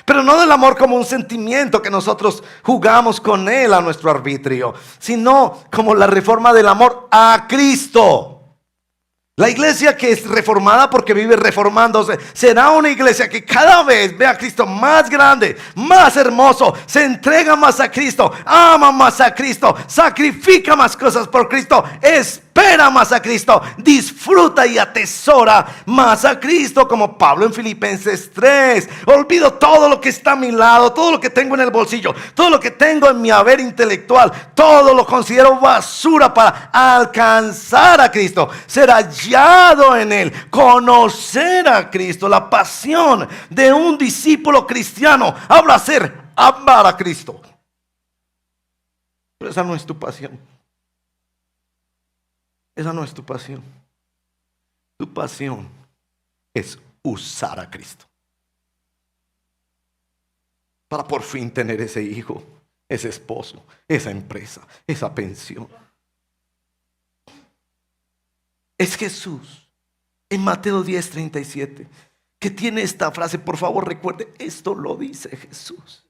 pero no del amor como un sentimiento que nosotros jugamos con él a nuestro arbitrio, sino como la reforma del amor a Cristo. La iglesia que es reformada porque vive reformándose será una iglesia que cada vez ve a Cristo más grande, más hermoso, se entrega más a Cristo, ama más a Cristo, sacrifica más cosas por Cristo, espera más a Cristo, disfruta y atesora más a Cristo, como Pablo en Filipenses 3. Olvido todo lo que está a mi lado, todo lo que tengo en el bolsillo, todo lo que tengo en mi haber intelectual, todo lo considero basura para alcanzar a Cristo, ser hallado en él, conocer a Cristo. La pasión de un discípulo cristiano habla ser amar a Cristo. Pero esa no es tu pasión. Esa no es tu pasión. Tu pasión es usar a Cristo. para por fin tener ese hijo, ese esposo, esa empresa, esa pensión. Es Jesús en Mateo 10:37 que tiene esta frase. Por favor, recuerde, esto lo dice Jesús: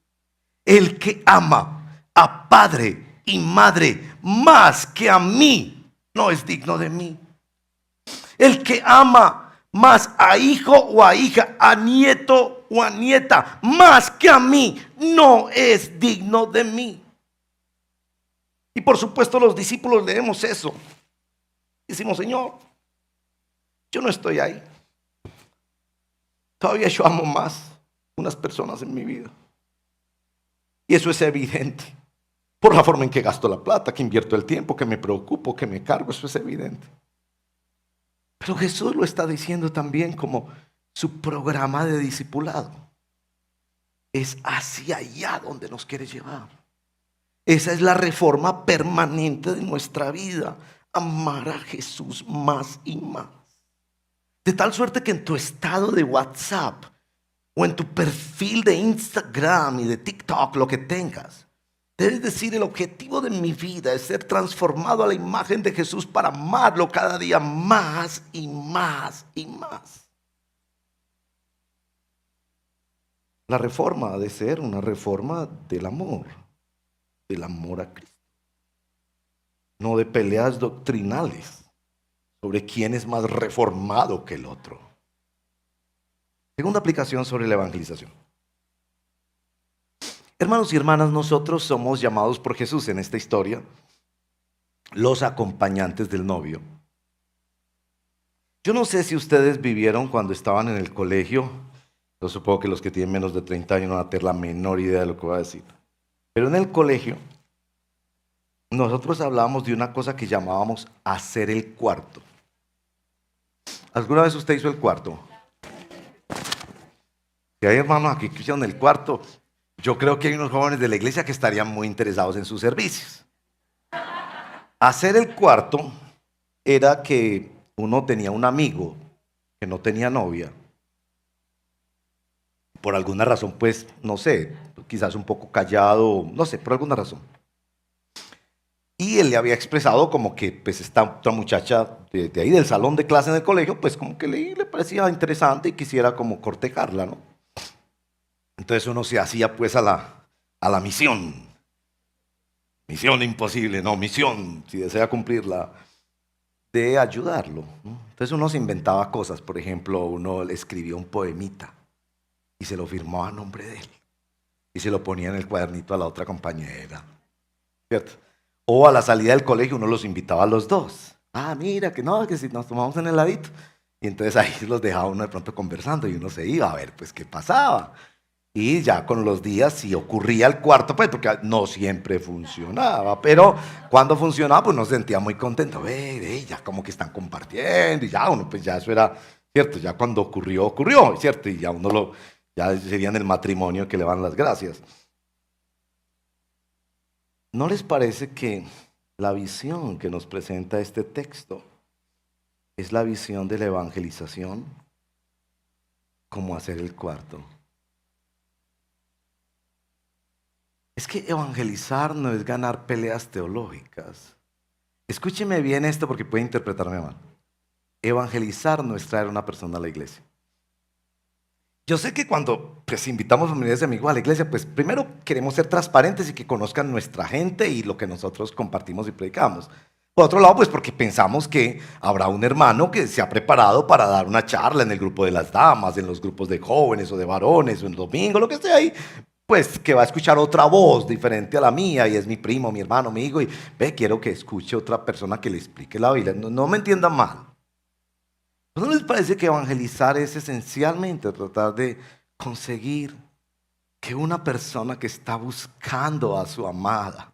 el que ama a padre y madre más que a mí no es digno de mí. El que ama más a hijo o a hija, a nieto o a nieta, más que a mí, no es digno de mí. Y por supuesto los discípulos leemos eso. Decimos: Señor, yo no estoy ahí. Todavía yo amo más unas personas en mi vida. Y eso es evidente por la forma en que gasto la plata, que invierto el tiempo, que me preocupo, que me cargo. Eso es evidente. Pero Jesús lo está diciendo también como su programa de discipulado. Es hacia allá donde nos quiere llevar. Esa es la reforma permanente de nuestra vida. Amar a Jesús más y más. De tal suerte que en tu estado de WhatsApp o en tu perfil de Instagram y de TikTok, lo que tengas, debes decir: el objetivo de mi vida es ser transformado a la imagen de Jesús para amarlo cada día más y más y más. La reforma ha de ser una reforma del amor a Cristo. No de peleas doctrinales sobre quién es más reformado que el otro. Segunda aplicación sobre la evangelización. Hermanos y hermanas, nosotros somos llamados por Jesús en esta historia los acompañantes del novio. Yo no sé si ustedes vivieron cuando estaban en el colegio. Yo supongo que los que tienen menos de 30 años no van a tener la menor idea de lo que voy a decir. Pero en el colegio nosotros hablábamos de una cosa que llamábamos hacer el cuarto. ¿Alguna vez usted hizo el cuarto? Si hay hermanos aquí que hicieron el cuarto, yo creo que hay unos jóvenes de la iglesia que estarían muy interesados en sus servicios. Hacer el cuarto era que uno tenía un amigo que no tenía novia. Por alguna razón, pues, no sé, quizás un poco callado, no sé, por alguna razón. Y él le había expresado como que pues esta otra muchacha de ahí del salón de clase en el colegio, pues como que le parecía interesante y quisiera como cortejarla, ¿no? Entonces uno se hacía pues a la misión. Misión imposible, no, misión, si desea cumplirla, de ayudarlo, ¿no? Entonces uno se inventaba cosas. Por ejemplo, uno le escribía un poemita y se lo firmaba a nombre de él. Y se lo ponía en el cuadernito a la otra compañera, ¿cierto? O a la salida del colegio uno los invitaba a los dos. Ah, mira, que no, que si nos tomamos en el heladito. Y entonces ahí los dejaba uno de pronto conversando y uno se iba a ver pues qué pasaba. Y ya con los días, si ocurría el cuarto, pues porque no siempre funcionaba, pero cuando funcionaba, pues nos sentía muy contento. Ya como que están compartiendo, y ya uno, pues ya eso era, ¿cierto? Ya cuando ocurrió, ¿cierto? Y ya uno ya sería en el matrimonio que le van las gracias. ¿No les parece que la visión que nos presenta este texto es la visión de la evangelización? Como hacer el cuarto. Es que evangelizar no es ganar peleas teológicas. Escúcheme bien esto porque puede interpretarme mal. Evangelizar no es traer a una persona a la iglesia. Yo sé que cuando pues, invitamos a familiares y amigos a la iglesia, pues primero queremos ser transparentes y que conozcan nuestra gente y lo que nosotros compartimos y predicamos. Por otro lado, pues porque pensamos que habrá un hermano que se ha preparado para dar una charla en el grupo de las damas, en los grupos de jóvenes o de varones o en el domingo, lo que esté ahí, pues que va a escuchar otra voz diferente a la mía y es mi primo, mi hermano, mi hijo y quiero que escuche otra persona que le explique la Biblia. No me entiendan mal. ¿No les parece que evangelizar es esencialmente tratar de conseguir que una persona que está buscando a su amada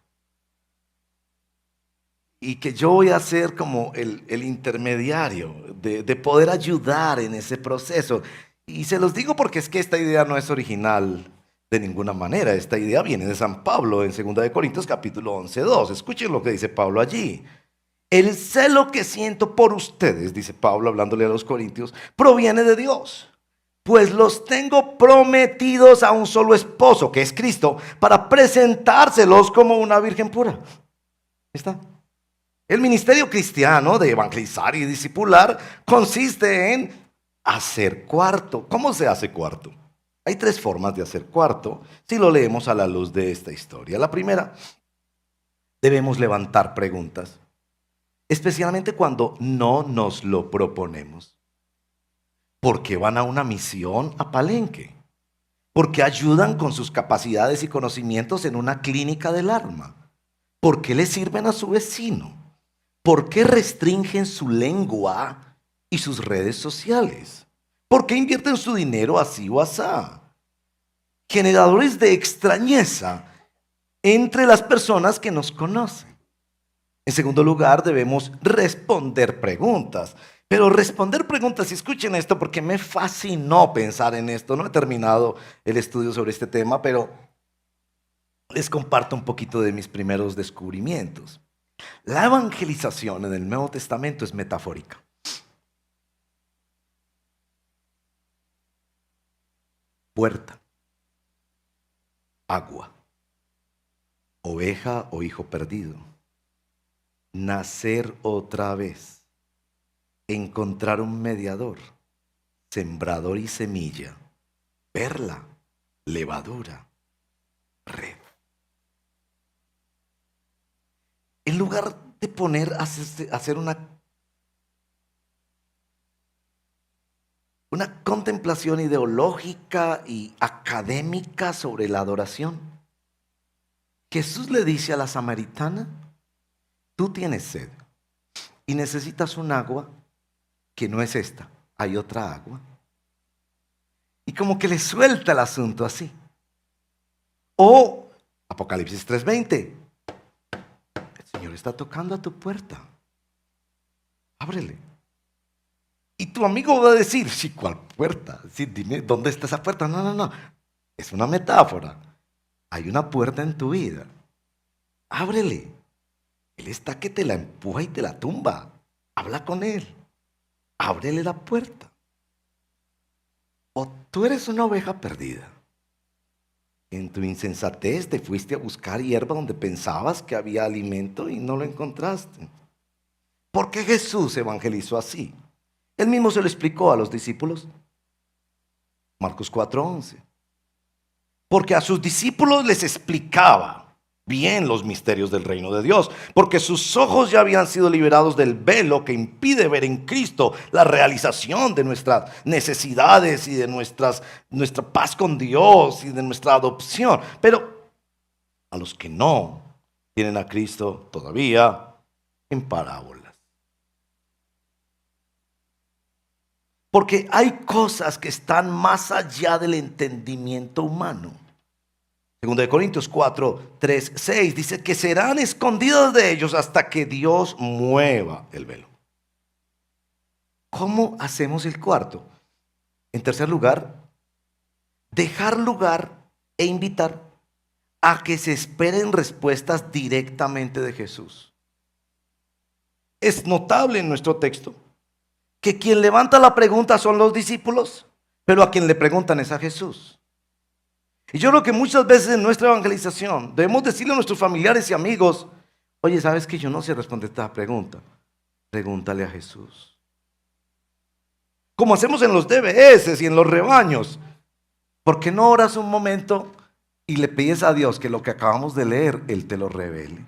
y que yo voy a ser como el intermediario de poder ayudar en ese proceso? Y se los digo porque es que esta idea no es original de ninguna manera. Esta idea viene de San Pablo en 2 de Corintios capítulo 11:2. Escuchen lo que dice Pablo allí. El celo que siento por ustedes, dice Pablo hablándole a los corintios, proviene de Dios. pues los tengo prometidos a un solo esposo, que es Cristo, para presentárselos como una virgen pura. Ahí está. El ministerio cristiano de evangelizar y discipular consiste en hacer cuarto. ¿Cómo se hace cuarto? Hay tres formas de hacer cuarto si lo leemos a la luz de esta historia. La primera, debemos levantar preguntas, especialmente cuando no nos lo proponemos. ¿Por qué van a una misión a Palenque? ¿Por qué ayudan con sus capacidades y conocimientos en una clínica del alma? ¿Por qué le sirven a su vecino? ¿Por qué restringen su lengua y sus redes sociales? ¿Por qué invierten su dinero así o asá? Generadores de extrañeza entre las personas que nos conocen. En segundo lugar, debemos responder preguntas. Pero responder preguntas, y escuchen esto porque me fascinó pensar en esto. No he terminado el estudio sobre este tema, pero les comparto un poquito de mis primeros descubrimientos. La evangelización en el Nuevo Testamento es metafórica. Puerta, agua, oveja o hijo perdido, nacer otra vez, encontrar un mediador, sembrador y semilla, perla, levadura, red. En lugar de poner a hacer una contemplación ideológica y académica sobre la adoración, Jesús le dice a la samaritana: tú tienes sed y necesitas un agua que no es esta, hay otra agua. Y como que le suelta el asunto así. O Apocalipsis 3:20, el Señor está tocando a tu puerta, ábrele. Y tu amigo va a decir: sí, ¿cuál puerta? Sí, dime, ¿dónde está esa puerta? No, es una metáfora. Hay una puerta en tu vida, ábrele. Él está que te la empuja y te la tumba. Habla con él, ábrele la puerta. O tú eres una oveja perdida. En tu insensatez te fuiste a buscar hierba donde pensabas que había alimento y no lo encontraste. ¿Por qué Jesús evangelizó así? Él mismo se lo explicó a los discípulos. Marcos 4:11. Porque a sus discípulos les explicaba bien los misterios del reino de Dios, porque sus ojos ya habían sido liberados del velo que impide ver en Cristo la realización de nuestras necesidades y de nuestra paz con Dios y de nuestra adopción. Pero a los que no tienen a Cristo todavía, en parábolas. Porque hay cosas que están más allá del entendimiento humano. Segundo de Corintios 4:3-6 dice que serán escondidas de ellos hasta que Dios mueva el velo. ¿Cómo hacemos el cuarto? En tercer lugar, dejar lugar e invitar a que se esperen respuestas directamente de Jesús. Es notable en nuestro texto que quien levanta la pregunta son los discípulos, pero a quien le preguntan es a Jesús. Y yo creo que muchas veces en nuestra evangelización debemos decirle a nuestros familiares y amigos: oye, ¿sabes que yo no sé responder esta pregunta? Pregúntale a Jesús. Como hacemos en los DBS y en los rebaños. ¿Por qué no oras un momento y le pides a Dios que lo que acabamos de leer, Él te lo revele?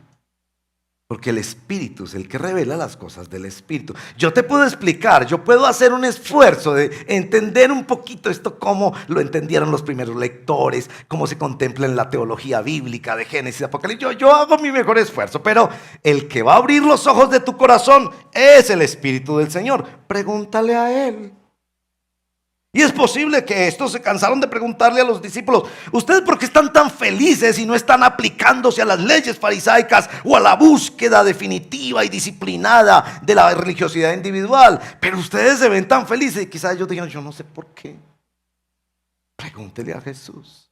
Porque el Espíritu es el que revela las cosas del Espíritu. Yo te puedo explicar, yo puedo hacer un esfuerzo de entender un poquito esto, cómo lo entendieron los primeros lectores, cómo se contempla en la teología bíblica de Génesis, Apocalipsis. Yo hago mi mejor esfuerzo, pero el que va a abrir los ojos de tu corazón es el Espíritu del Señor. Pregúntale a Él. Y es posible que estos se cansaron de preguntarle a los discípulos: ¿ustedes por qué están tan felices y no están aplicándose a las leyes farisaicas o a la búsqueda definitiva y disciplinada de la religiosidad individual? Pero ustedes se ven tan felices. Y quizás ellos digan: yo no sé por qué. Pregúntele a Jesús.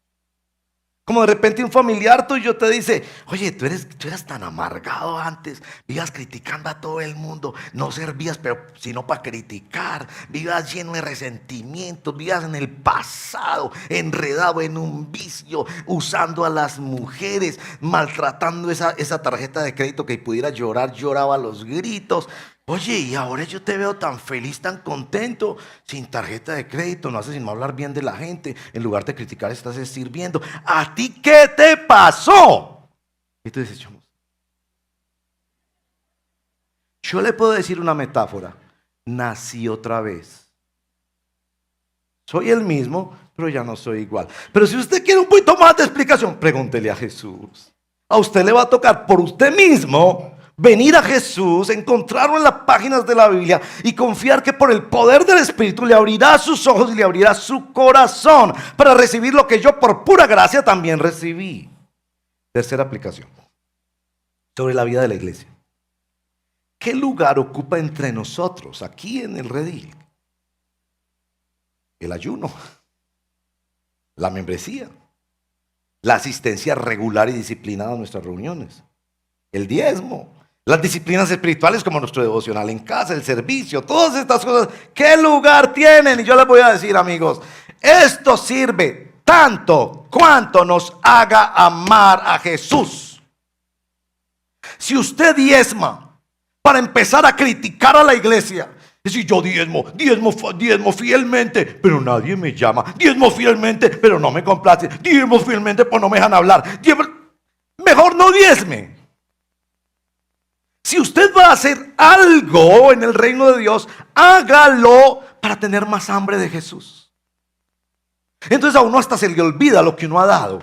Como de repente un familiar tuyo te dice, oye, tú eras tan amargado antes, vivías criticando a todo el mundo, no servías pero sino para criticar, vivías lleno de resentimientos, vivías en el pasado, enredado en un vicio, usando a las mujeres, maltratando esa tarjeta de crédito que pudiera llorar, lloraba a los gritos. Oye, y ahora yo te veo tan feliz, tan contento, sin tarjeta de crédito, no haces sino hablar bien de la gente, en lugar de criticar estás sirviendo. ¿A ti qué te pasó? Y tú dices, yo le puedo decir una metáfora, nací otra vez. Soy el mismo, pero ya no soy igual. Pero si usted quiere un poquito más de explicación, pregúntele a Jesús. A usted le va a tocar por usted mismo venir a Jesús, encontrarlo en las páginas de la Biblia y confiar que por el poder del Espíritu le abrirá sus ojos y le abrirá su corazón para recibir lo que yo por pura gracia también recibí. Tercera aplicación sobre la vida de la iglesia. ¿Qué lugar ocupa entre nosotros aquí en el redil? El ayuno, la membresía, la asistencia regular y disciplinada a nuestras reuniones, el diezmo, las disciplinas espirituales como nuestro devocional en casa, el servicio, todas estas cosas. ¿Qué lugar tienen? Y yo les voy a decir, amigos, esto sirve tanto cuanto nos haga amar a Jesús. Si usted diezma para empezar a criticar a la iglesia, decir yo diezmo fielmente, pero nadie me llama, diezmo fielmente, pero no me complace, diezmo fielmente, pues no me dejan hablar, mejor no diezme. Si usted va a hacer algo en el reino de Dios, hágalo para tener más hambre de Jesús. Entonces a uno hasta se le olvida lo que uno ha dado.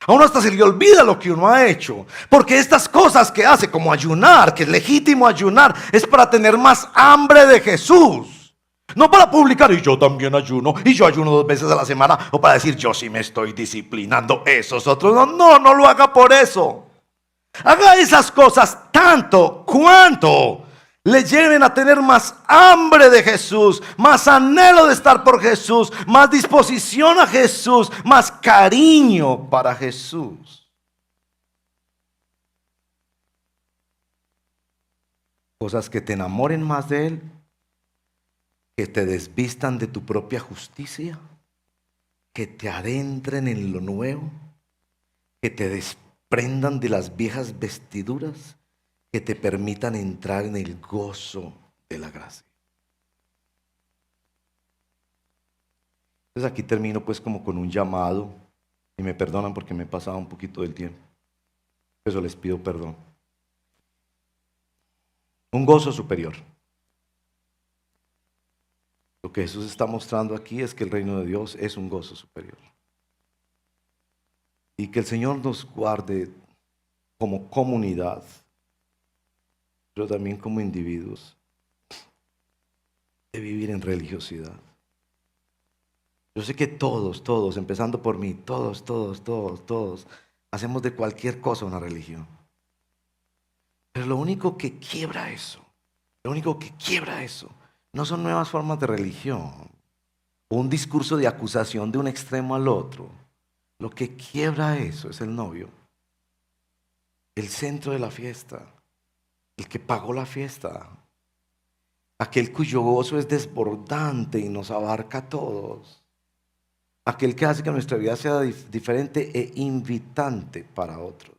A uno hasta se le olvida lo que uno ha hecho. Porque estas cosas que hace, como ayunar, que es legítimo ayunar, es para tener más hambre de Jesús. No para publicar, y yo también ayuno, y yo ayuno 2 veces a la semana, o para decir, yo sí me estoy disciplinando, esos otros no lo haga por eso. Haga esas cosas tanto cuanto le lleven a tener más hambre de Jesús, más anhelo de estar por Jesús, más disposición a Jesús, más cariño para Jesús. Cosas que te enamoren más de Él, que te desvistan de tu propia justicia, que te adentren en lo nuevo, que te desprendan de las viejas vestiduras, que te permitan entrar en el gozo de la gracia. Entonces aquí termino pues como con un llamado, y me perdonan porque me he pasado un poquito del tiempo, eso les pido perdón. Un gozo superior. Lo que Jesús está mostrando aquí es que el reino de Dios es un gozo superior. Y que el Señor nos guarde como comunidad, pero también como individuos, de vivir en religiosidad. Yo sé que todos, empezando por mí, todos, hacemos de cualquier cosa una religión. Pero lo único que quiebra eso, no son nuevas formas de religión, o un discurso de acusación de un extremo al otro. Lo que quiebra eso es el novio, el centro de la fiesta, el que pagó la fiesta, aquel cuyo gozo es desbordante y nos abarca a todos, aquel que hace que nuestra vida sea diferente e invitante para otros.